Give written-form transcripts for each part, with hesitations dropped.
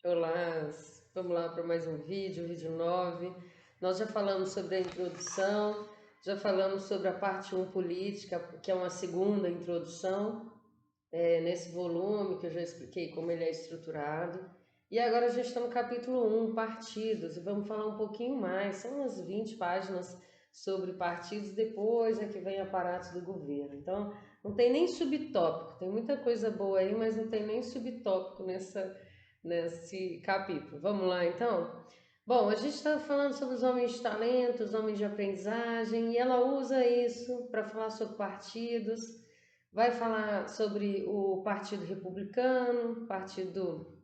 Olá, vamos lá para mais um vídeo 9. Nós já falamos sobre a introdução, já falamos sobre a parte um política, que é uma segunda introdução, nesse volume que eu já expliquei como ele é estruturado. E agora a gente está no capítulo um, partidos, e vamos falar um pouquinho mais, são umas 20 páginas sobre partidos, depois é que vem aparatos do governo. Então, não tem nem subtópico, tem muita coisa boa aí, mas não tem nem subtópico nesse capítulo. Vamos lá então? Bom, a gente está falando sobre os homens de talento, os homens de aprendizagem, e ela usa isso para falar sobre partidos, vai falar sobre o Partido Republicano, Partido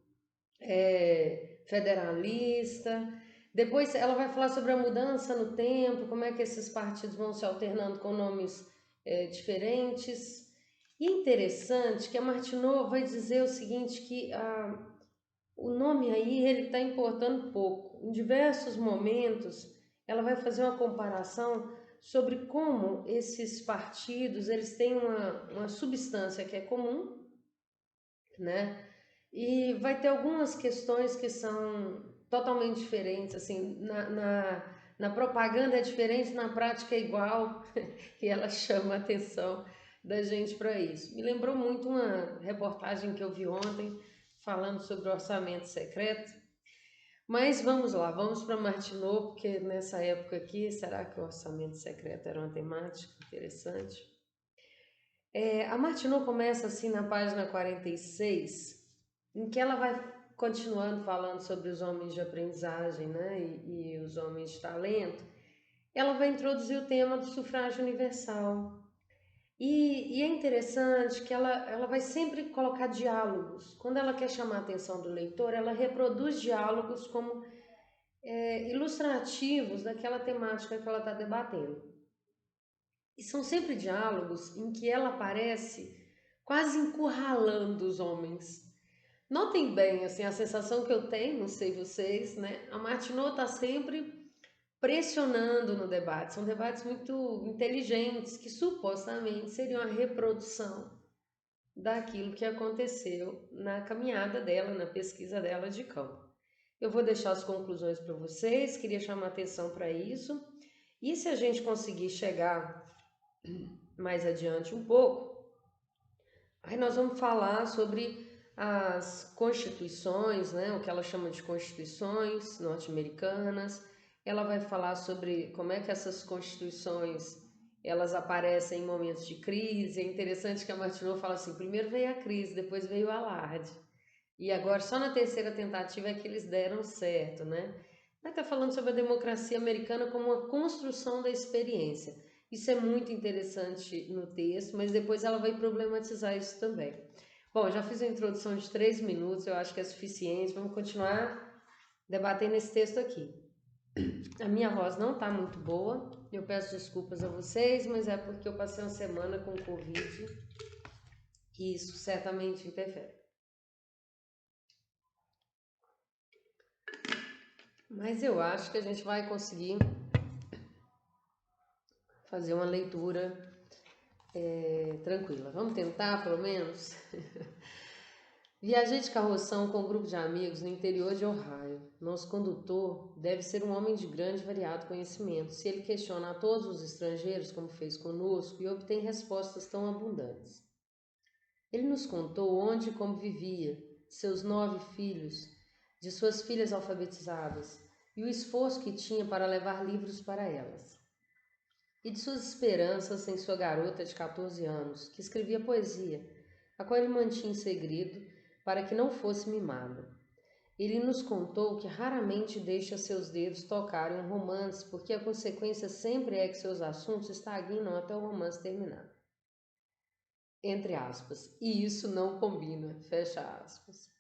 Federalista. Depois ela vai falar sobre a mudança no tempo, como é que esses partidos vão se alternando com nomes diferentes. E é interessante que a Martineau vai dizer o seguinte, que o nome aí ele está importando pouco. Em diversos momentos, ela vai fazer uma comparação sobre como esses partidos eles têm uma substância que é comum, né? E vai ter algumas questões que são totalmente diferentes, assim, na propaganda é diferente, na prática é igual, e ela chama a atenção da gente para isso. Me lembrou muito uma reportagem que eu vi ontem, falando sobre o orçamento secreto, mas vamos lá, vamos para Martineau, porque nessa época aqui, será que o orçamento secreto era uma temática interessante? A Martineau começa assim na página 46, em que ela vai continuando falando sobre os homens de aprendizagem, né, e os homens de talento. Ela vai introduzir o tema do sufrágio universal. E é interessante que ela vai sempre colocar diálogos. Quando ela quer chamar a atenção do leitor, ela reproduz diálogos como ilustrativos daquela temática que ela está debatendo. E são sempre diálogos em que ela aparece quase encurralando os homens. Notem bem, assim, a sensação que eu tenho, não sei vocês, né? A Martineau está sempre pressionando no debate. São debates muito inteligentes, que supostamente seriam a reprodução daquilo que aconteceu na caminhada dela, na pesquisa dela de campo. Eu vou deixar as conclusões para vocês, queria chamar atenção para isso. E se a gente conseguir chegar mais adiante um pouco, aí nós vamos falar sobre as constituições, né, o que ela chama de constituições norte-americanas. Ela vai falar sobre como é que essas constituições elas aparecem em momentos de crise. É interessante que a Martineau fala assim: primeiro veio a crise, depois veio o alarde. E agora só na terceira tentativa é que eles deram certo, né? Vai estar falando sobre a democracia americana como uma construção da experiência. Isso é muito interessante no texto, mas depois ela vai problematizar isso também. Bom, já fiz a introdução de 3 minutos, eu acho que é suficiente. Vamos continuar debatendo esse texto aqui. A minha voz não está muito boa, eu peço desculpas a vocês, mas é porque eu passei uma semana com Covid e isso certamente interfere. Mas eu acho que a gente vai conseguir fazer uma leitura tranquila. Vamos tentar, pelo menos? Viajei de carroção com um grupo de amigos no interior de Ohio. Nosso condutor deve ser um homem de grande e variado conhecimento, se ele questiona a todos os estrangeiros, como fez conosco, e obtém respostas tão abundantes. Ele nos contou onde e como vivia, seus 9 filhos, de suas filhas alfabetizadas, e o esforço que tinha para levar livros para elas. E de suas esperanças em sua garota de 14 anos, que escrevia poesia, a qual ele mantinha em segredo para que não fosse mimada. Ele nos contou que raramente deixa seus dedos tocarem um romance, porque a consequência sempre é que seus assuntos estagnam até o romance terminar. Entre aspas, e isso não combina, fecha aspas.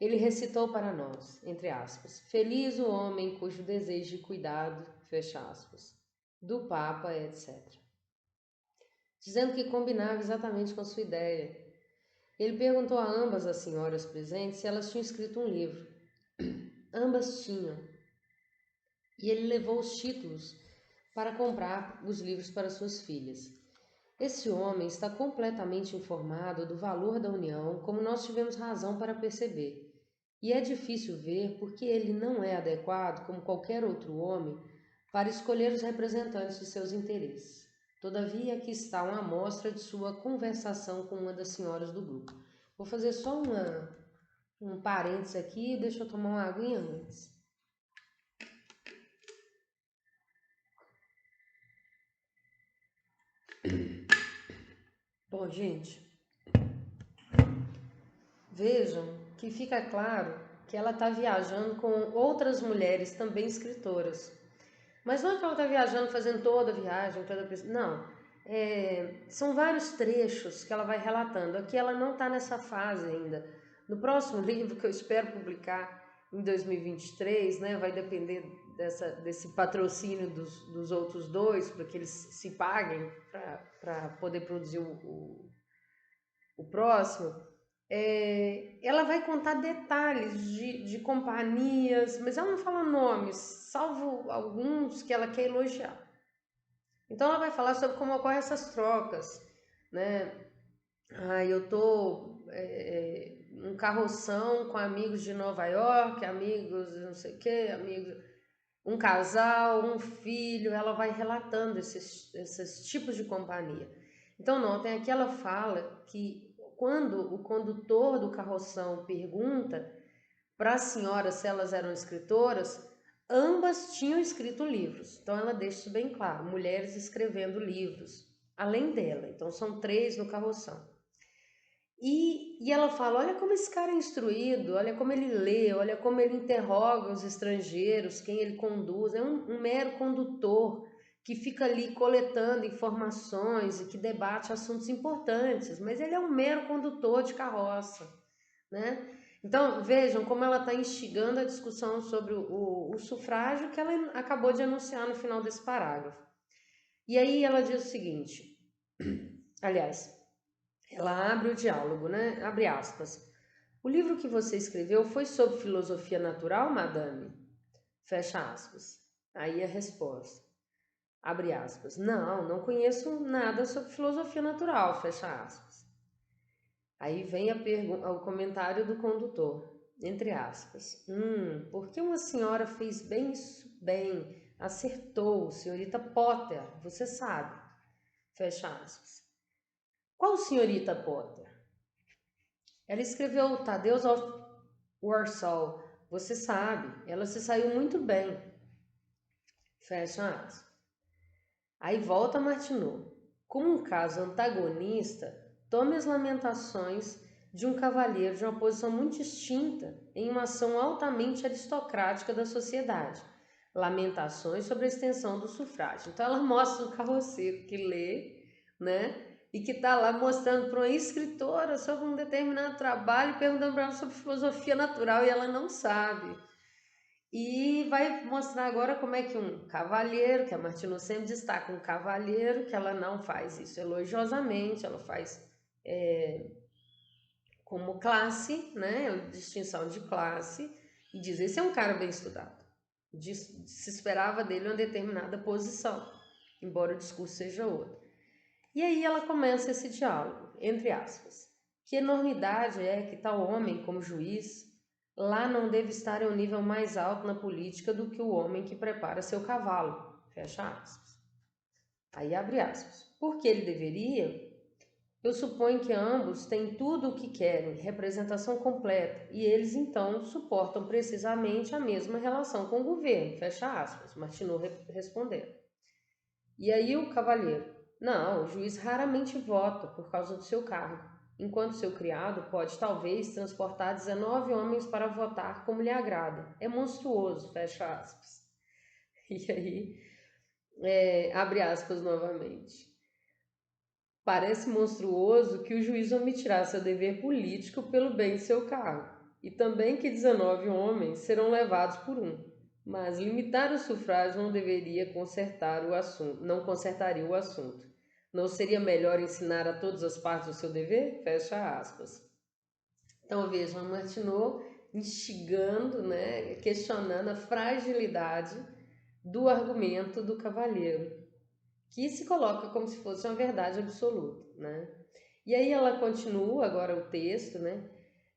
Ele recitou para nós, entre aspas, feliz o homem cujo desejo de cuidado, fecha aspas, do Papa, etc. Dizendo que combinava exatamente com sua ideia. Ele perguntou a ambas as senhoras presentes se elas tinham escrito um livro. Ambas tinham. E ele levou os títulos para comprar os livros para suas filhas. Esse homem está completamente informado do valor da união, como nós tivemos razão para perceber. e é difícil ver porque ele não é adequado, como qualquer outro homem, para escolher os representantes de seus interesses. Todavia, aqui está uma amostra de sua conversação com uma das senhoras do grupo. Vou fazer só um parênteses aqui, deixa eu tomar uma aguinha antes. Bom, gente, vejam que fica claro que ela está viajando com outras mulheres também escritoras. Mas não é que ela está viajando, fazendo toda a viagem, não. São vários trechos que ela vai relatando. Aqui ela não está nessa fase ainda. No próximo livro, que eu espero publicar em 2023, né, vai depender desse patrocínio dos outros dois, para que eles se paguem para poder produzir o próximo. Ela vai contar detalhes de companhias, mas ela não fala nomes, salvo alguns que ela quer elogiar. Então ela vai falar sobre como ocorrem essas trocas, né? Eu tô um carroção com amigos de Nova York, amigos não sei o que, amigos, um casal, um filho, ela vai relatando esses tipos de companhia. Então notem, aqui ela fala que quando o condutor do carroção pergunta para as senhoras se elas eram escritoras, ambas tinham escrito livros. Então ela deixa isso bem claro, mulheres escrevendo livros, além dela. Então são 3 no carroção. E ela fala, olha como esse cara é instruído, olha como ele lê, olha como ele interroga os estrangeiros, quem ele conduz. É um mero condutor que fica ali coletando informações e que debate assuntos importantes, mas ele é um mero condutor de carroça, né? Então, vejam como ela está instigando a discussão sobre o sufrágio que ela acabou de anunciar no final desse parágrafo. E aí ela diz o seguinte, aliás, ela abre o diálogo, né? Abre aspas. O livro que você escreveu foi sobre filosofia natural, madame? Fecha aspas. Aí a resposta. Abre aspas. Não conheço nada sobre filosofia natural, fecha aspas. Aí vem o comentário do condutor, entre aspas. Por que uma senhora fez bem isso bem? Acertou, senhorita Potter, você sabe. Fecha aspas. Qual senhorita Potter? Ela escreveu Tadeusz of Warsaw, você sabe, ela se saiu muito bem. Fecha aspas. Aí volta Martineau. Como um caso antagonista, tome as lamentações de um cavalheiro de uma posição muito distinta em uma ação altamente aristocrática da sociedade. Lamentações sobre a extensão do sufrágio. Então ela mostra o carroceiro que lê, né? E que está lá mostrando para uma escritora sobre um determinado trabalho, perguntando para ela sobre filosofia natural e ela não sabe. E vai mostrar agora como é que um cavalheiro, que a Martineau sempre destaca, um cavalheiro, que ela não faz isso elogiosamente, ela faz como classe, né, distinção de classe, e diz, esse é um cara bem estudado. Se esperava dele uma determinada posição, embora o discurso seja outro. E aí ela começa esse diálogo, entre aspas. Que enormidade é que tal homem como juiz lá não deve estar em um nível mais alto na política do que o homem que prepara seu cavalo, fecha aspas. Aí abre aspas. Porque ele deveria? Eu suponho que ambos têm tudo o que querem, representação completa, e eles então suportam precisamente a mesma relação com o governo, fecha aspas, Martineau respondendo. E aí o cavalheiro, não, o juiz raramente vota por causa do seu cargo, enquanto seu criado pode talvez transportar 19 homens para votar como lhe agrada. É monstruoso, fecha aspas. E aí, abre aspas novamente. Parece monstruoso que o juiz omitirá seu dever político pelo bem de seu cargo, e também que 19 homens serão levados por um. Mas limitar o sufrágio não deveria consertar o assunto, não consertaria o assunto. Não seria melhor ensinar a todas as partes o seu dever? Fecha aspas. Então vejam, Martineau instigando, né, questionando a fragilidade do argumento do cavalheiro, que se coloca como se fosse uma verdade absoluta, né? E aí ela continua agora o texto, né?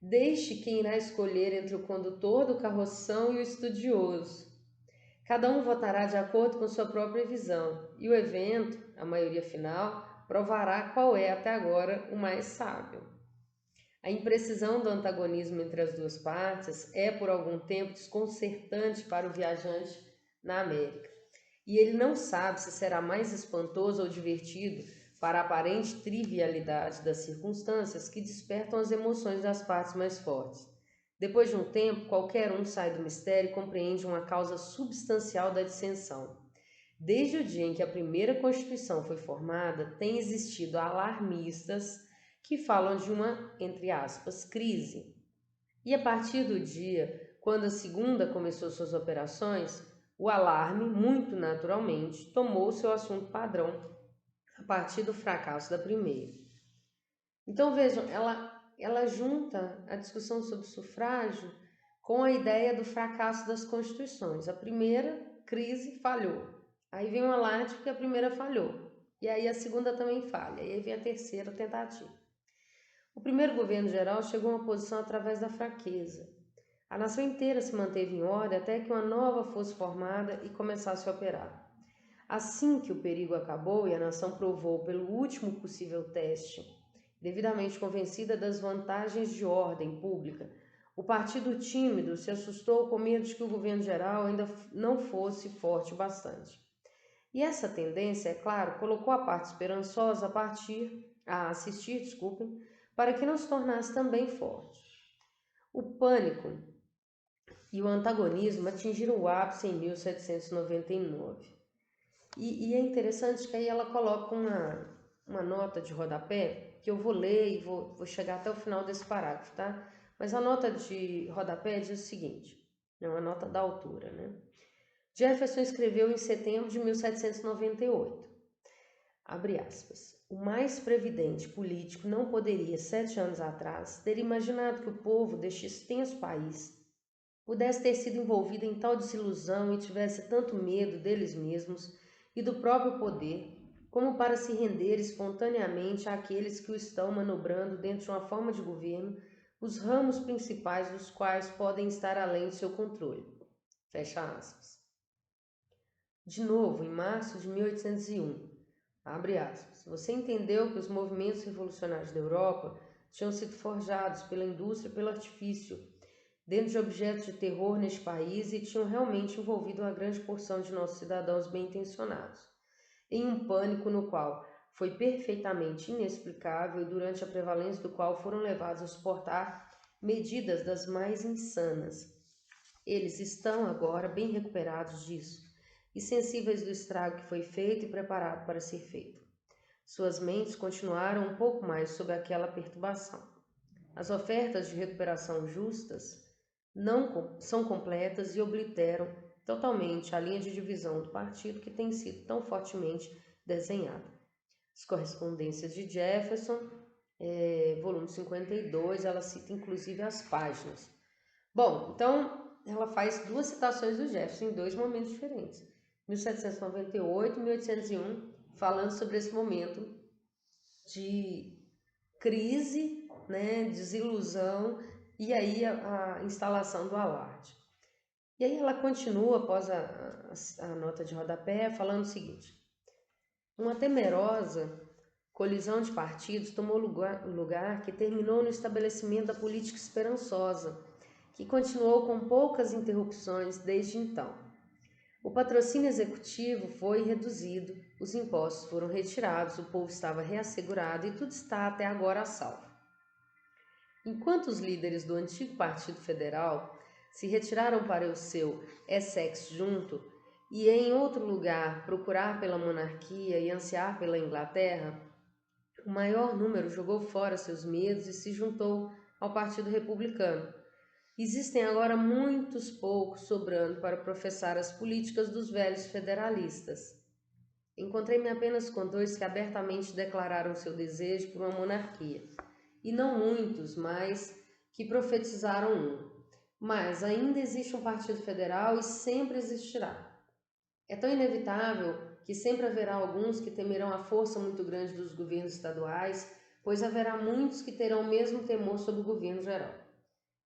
Deixe quem irá escolher entre o condutor do carroção e o estudioso. Cada um votará de acordo com sua própria visão, e o evento, a maioria final, provará qual é até agora o mais sábio. A imprecisão do antagonismo entre as duas partes é por algum tempo desconcertante para o viajante na América, e ele não sabe se será mais espantoso ou divertido para a aparente trivialidade das circunstâncias que despertam as emoções das partes mais fortes. Depois de um tempo, qualquer um sai do mistério e compreende uma causa substancial da dissensão. Desde o dia em que a primeira Constituição foi formada, tem existido alarmistas que falam de uma, entre aspas, crise. E a partir do dia, quando a segunda começou suas operações, o alarme, muito naturalmente, tomou seu assunto padrão a partir do fracasso da primeira. Então vejam, ela junta a discussão sobre sufrágio com a ideia do fracasso das constituições. A primeira crise falhou, aí vem um alarde porque a primeira falhou, e aí a segunda também falha, e aí vem a terceira tentativa. O primeiro governo geral chegou a uma posição através da fraqueza. A nação inteira se manteve em ordem até que uma nova fosse formada e começasse a operar. Assim que o perigo acabou e a nação provou pelo último possível teste, devidamente convencida das vantagens de ordem pública, o partido tímido se assustou com medo de que o governo geral ainda não fosse forte o bastante. E essa tendência, é claro, colocou a parte esperançosa a assistir, para que não se tornasse também forte. O pânico e o antagonismo atingiram o ápice em 1799. E é interessante que aí ela coloca uma nota de rodapé, que eu vou ler e vou chegar até o final desse parágrafo, tá? Mas a nota de rodapé diz o seguinte, é uma nota da autora, né? Jefferson escreveu em setembro de 1798, abre aspas, o mais previdente político não poderia, 7 anos atrás, ter imaginado que o povo deste extenso país pudesse ter sido envolvido em tal desilusão e tivesse tanto medo deles mesmos e do próprio poder, como para se render espontaneamente àqueles que o estão manobrando dentro de uma forma de governo, os ramos principais dos quais podem estar além de seu controle. Fecha aspas. De novo, em março de 1801, abre aspas, você entendeu que os movimentos revolucionários da Europa tinham sido forjados pela indústria e pelo artifício, dentro de objetos de terror neste país e tinham realmente envolvido uma grande porção de nossos cidadãos bem-intencionados, em um pânico no qual foi perfeitamente inexplicável e durante a prevalência do qual foram levados a suportar medidas das mais insanas. Eles estão agora bem recuperados disso e sensíveis do estrago que foi feito e preparado para ser feito. Suas mentes continuaram um pouco mais sob aquela perturbação. As ofertas de recuperação justas não são completas e obliteram totalmente a linha de divisão do partido que tem sido tão fortemente desenhada. As correspondências de Jefferson, volume 52, ela cita inclusive as páginas. Bom, então ela faz duas citações do Jefferson em dois momentos diferentes, 1798 e 1801, falando sobre esse momento de crise, né, desilusão e aí a instalação do alarde. E aí ela continua após a nota de rodapé falando o seguinte, uma temerosa colisão de partidos tomou lugar que terminou no estabelecimento da política esperançosa, que continuou com poucas interrupções desde então. O patrocínio executivo foi reduzido, os impostos foram retirados, o povo estava reassegurado e tudo está até agora a salvo. Enquanto os líderes do antigo Partido Federal se retiraram para o seu Essex junto e em outro lugar procurar pela monarquia e ansiar pela Inglaterra, o maior número jogou fora seus medos e se juntou ao Partido Republicano. Existem agora muitos poucos sobrando para professar as políticas dos velhos federalistas. Encontrei-me apenas com 2 que abertamente declararam seu desejo por uma monarquia, e não muitos mais que profetizaram um. Mas ainda existe um Partido Federal e sempre existirá. É tão inevitável que sempre haverá alguns que temerão a força muito grande dos governos estaduais, pois haverá muitos que terão o mesmo temor sobre o governo geral.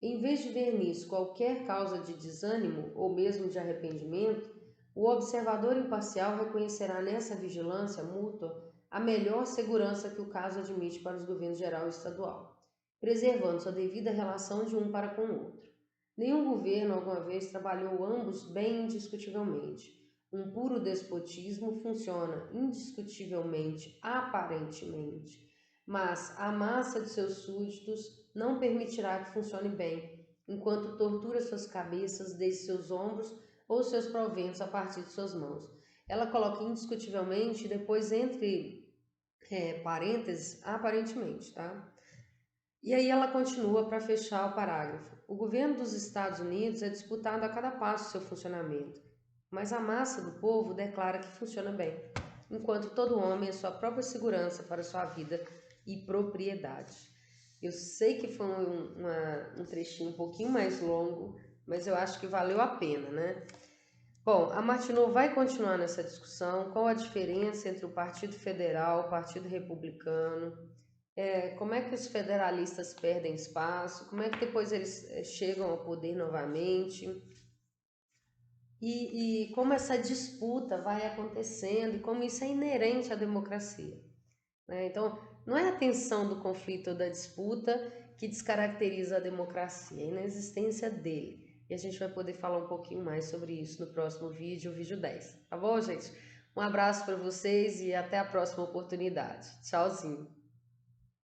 Em vez de ver nisso qualquer causa de desânimo ou mesmo de arrependimento, o observador imparcial reconhecerá nessa vigilância mútua a melhor segurança que o caso admite para os governos geral e estadual, preservando sua devida relação de um para com o outro. Nenhum governo alguma vez trabalhou ambos bem indiscutivelmente. Um puro despotismo funciona indiscutivelmente, aparentemente, mas a massa de seus súditos não permitirá que funcione bem, enquanto tortura suas cabeças desde seus ombros ou seus proventos a partir de suas mãos. Ela coloca indiscutivelmente, depois entre parênteses, aparentemente, tá? E aí ela continua para fechar o parágrafo. O governo dos Estados Unidos é disputado a cada passo do seu funcionamento, mas a massa do povo declara que funciona bem, enquanto todo homem é sua própria segurança para sua vida e propriedade. Eu sei que foi um trechinho um pouquinho mais longo, mas eu acho que valeu a pena, né? Bom, a Martineau vai continuar nessa discussão, qual a diferença entre o Partido Federal, o Partido Republicano, como é que os federalistas perdem espaço, como é que depois eles chegam ao poder novamente, e como essa disputa vai acontecendo e como isso é inerente à democracia, né? Então, não é a tensão do conflito ou da disputa que descaracteriza a democracia, é a inexistência dele. E a gente vai poder falar um pouquinho mais sobre isso no próximo vídeo, o vídeo 10. Tá bom, gente? Um abraço para vocês e até a próxima oportunidade. Tchauzinho!